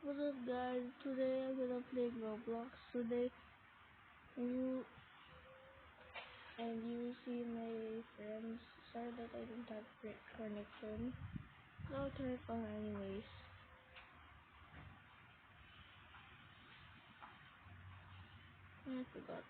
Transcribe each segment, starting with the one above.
What's up guys, today I'm gonna play Roblox today and you see my friends. Sorry that I don't have great connection. I'll turn it on anyways. I forgot.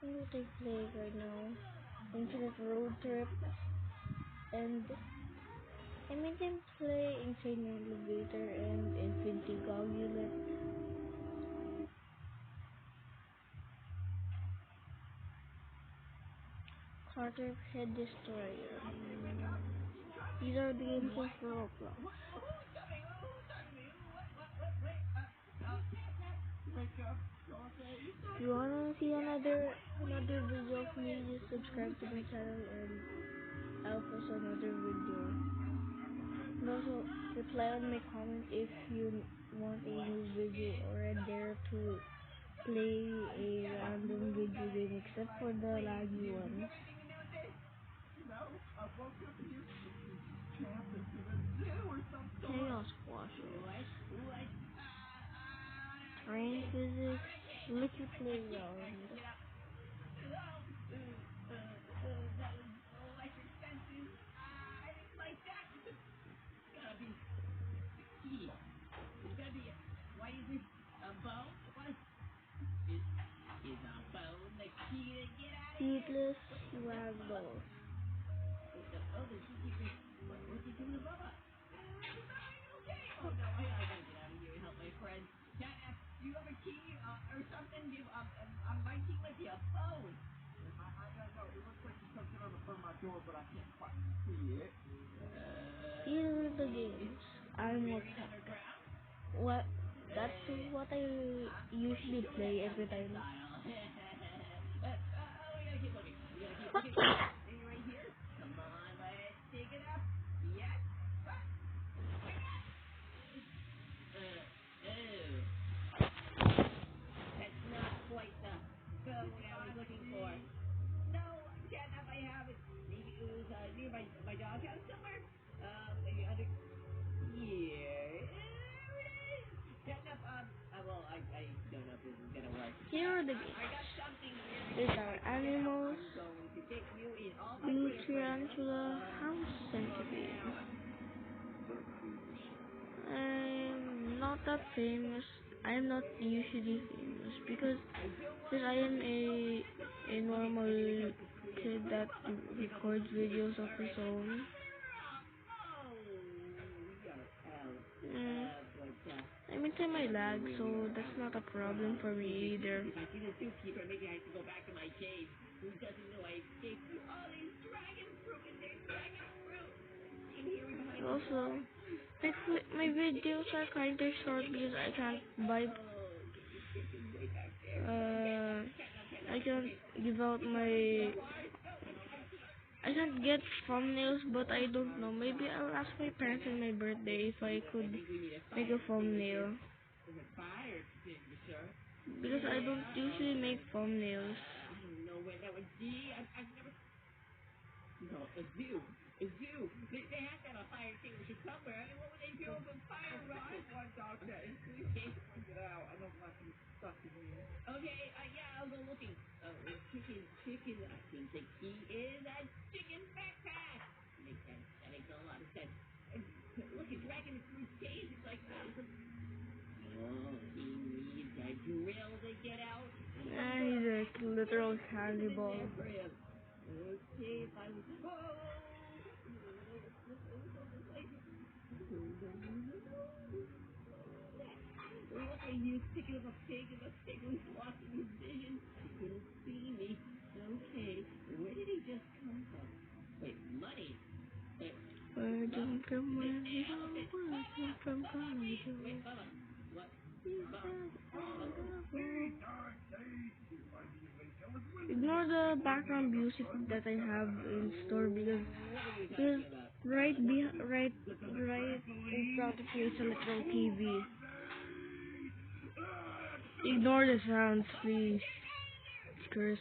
I'm gonna take play right now. Infinite Road Trip and I made them play Insane Elevator and Infinity Gauntlet. Carter Head Destroyer. These are the games of Roblox. If you wanna see another video of me, just subscribe to my channel and I'll post another video. And also reply on my comments if you want a new video or a dare to play a random video game except for the laggy ones. Chaos Squashers. Train Physics. Liquid Playground. Heatless Ragdoll. These are the games. I'm not what that's what I usually play every time. Here are the games. These are animals, blue tarantula, house centipede. I'm not that famous. I'm not usually famous because I am a normal kid that records videos of his own. I'm into my lag, so that's not a problem for me either. Also, my videos are kind of short because I can't give out my, I can't get thumbnails, but I don't know. Maybe I'll ask my parents on my birthday if I could make a thumbnail. Because I don't usually make thumbnails. He's a literal cannibal. the background music that I have in store because right in front of you is a little TV. Ignore the sounds, please. It's cursed.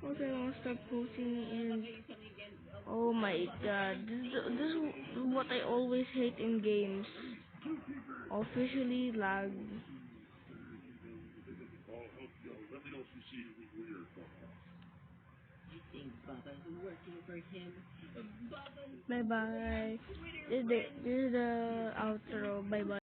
Okay, I'll start posting in. Oh my god, this is what I always hate in games. Officially lag. Bye bye. This is the outro. Bye bye.